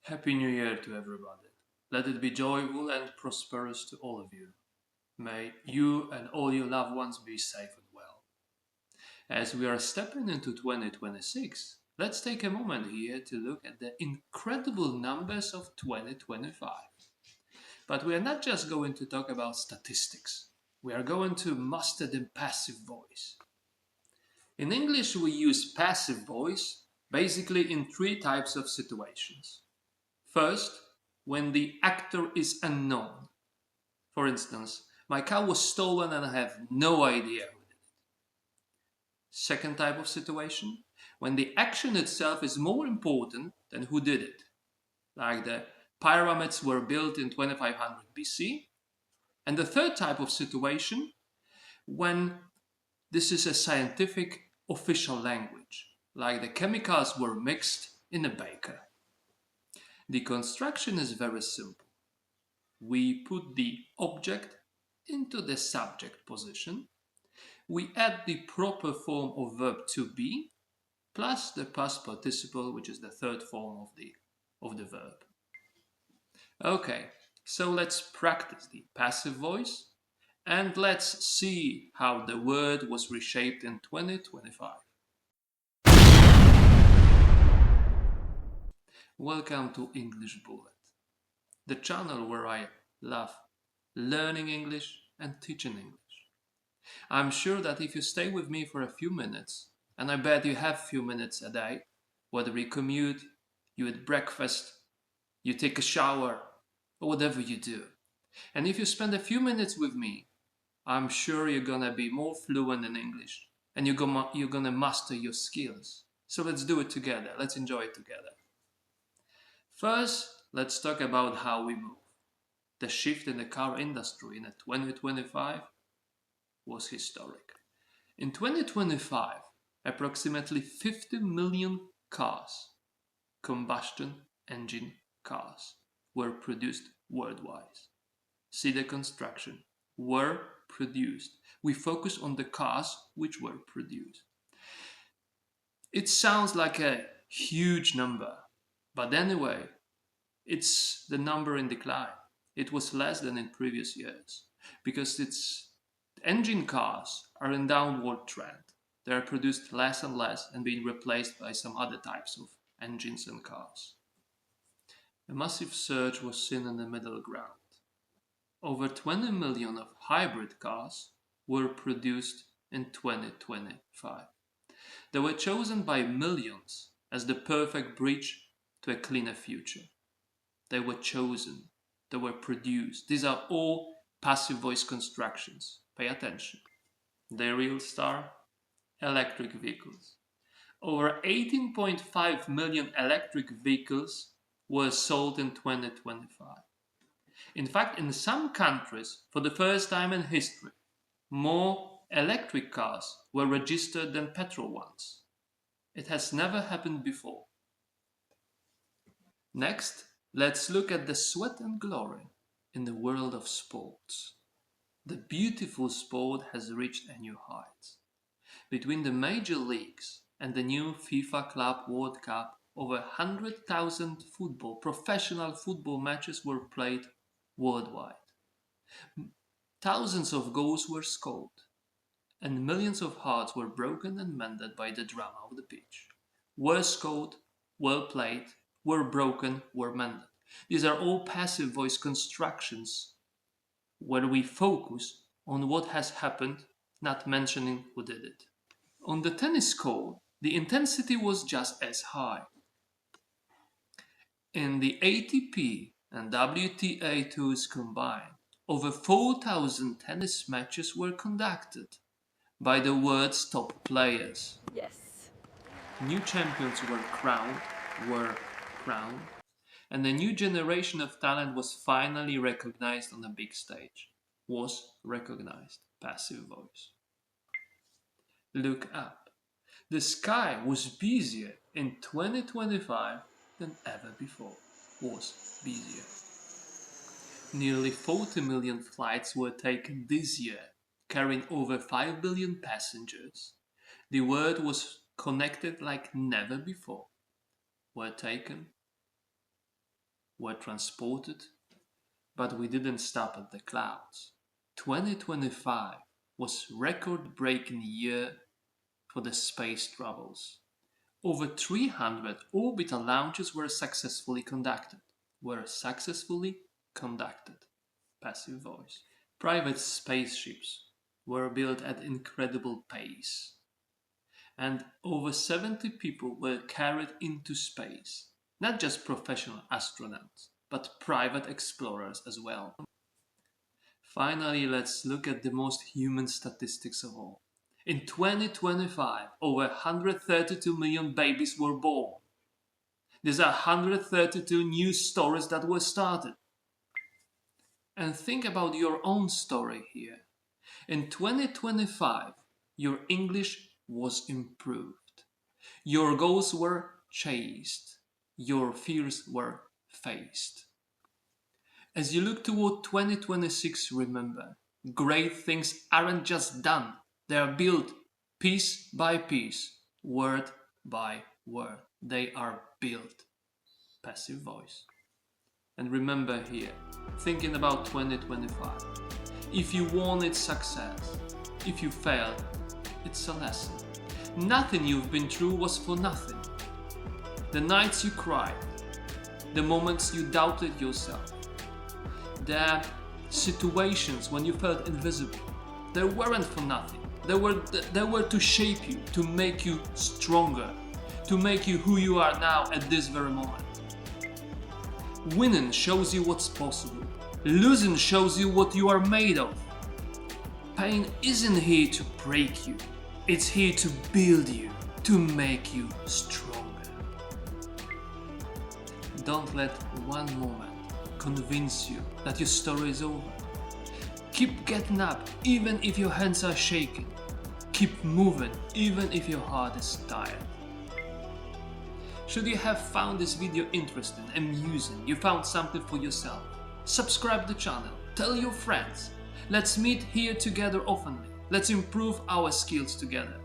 Happy New Year to everybody. Let it be joyful and prosperous to all of you. May you and all your loved ones be safe and well. As we are stepping into 2026, let's take a moment here to look at the incredible numbers of 2025. But we are not just going to talk about statistics. We are going to master the passive voice. In English, we use passive voice basically in three types of situations. First, when the actor is unknown. For instance, my car was stolen and I have no idea who did it. Second type of situation, when the action itself is more important than who did it. Like the pyramids were built in 2500 BC. And the third type of situation, when this is a scientific official language, like the chemicals were mixed in a baker. The construction is very simple. We put the object into the subject position. We add the proper form of verb to be plus the past participle, which is the third form of the verb. Okay, so let's practice the passive voice and let's see how the word was reshaped in 2025. Welcome to English Bullet, the channel where I love learning English and teaching English. I'm sure that if you stay with me for a few minutes, and I bet you have a few minutes a day, whether you commute, you eat breakfast, you take a shower, or whatever you do, and if you spend a few minutes with me, I'm sure you're gonna be more fluent in English and you're gonna master your skills. So let's do it together. Let's enjoy it together. First, let's talk about how we move. The shift in the car industry in 2025 was historic. In 2025, approximately 50 million cars, combustion engine cars, were produced worldwide. See the construction. Were produced. We focus on the cars which were produced. It sounds like a huge number, but anyway, it's the number in decline. It was less than in previous years because engine cars are in downward trend. They are produced less and less and being replaced by some other types of engines and cars. A massive surge was seen in the middle ground. Over 20 million of hybrid cars were produced in 2025. They were chosen by millions as the perfect bridge to a cleaner future. They were chosen. They were produced. These are all passive voice constructions. Pay attention. The real star? Electric vehicles. Over 18.5 million electric vehicles were sold in 2025. In fact, in some countries, for the first time in history, more electric cars were registered than petrol ones. It has never happened before. Next, let's look at the sweat and glory in the world of sports. The beautiful sport has reached a new height. Between the major leagues and the new FIFA Club World Cup, over 100,000 professional football matches were played worldwide. Thousands of goals were scored, and millions of hearts were broken and mended by the drama of the pitch. Were scored, well played, were broken, were mended. These are all passive voice constructions where we focus on what has happened, not mentioning who did it. On the tennis court, the intensity was just as high. In the ATP and WTA tours combined, over 4,000 tennis matches were conducted by the world's top players. Yes. New champions were crowned, and a new generation of talent was finally recognized on the big stage. Was recognized. Passive voice. Look up. The sky was busier in 2025 than ever before. Was busier. Nearly 40 million flights were taken this year, carrying over 5 billion passengers. The world was connected like never before. Were taken were transported, but we didn't stop at the clouds. 2025 was record-breaking year for the space travels. Over 300 orbital launches were successfully conducted. Passive voice. Private spaceships were built at incredible pace. And over 70 people were carried into space. Not just professional astronauts, but private explorers as well. Finally, let's look at the most human statistics of all. In 2025, over 132 million babies were born. These are 132 new stories that were started. And think about your own story here. In 2025, your English was improved. Your goals were chased. Your fears were faced. As you look toward 2026, remember, great things aren't just done. They are built piece by piece, word by word. They are built. Passive voice. And remember here, thinking about 2025. If you won, it's success. If you failed, it's a lesson. Nothing you've been through was for nothing. The nights you cried, the moments you doubted yourself, the situations when you felt invisible, they weren't for nothing. They were to shape you, to make you stronger, to make you who you are now at this very moment. Winning shows you what's possible. Losing shows you what you are made of. Pain isn't here to break you. It's here to build you, to make you stronger. Don't let one moment convince you that your story is over. Keep getting up even if your hands are shaking. Keep moving even if your heart is tired. Should you have found this video interesting, amusing, you found something for yourself, subscribe the channel, tell your friends. Let's meet here together oftenly. Let's improve our skills together.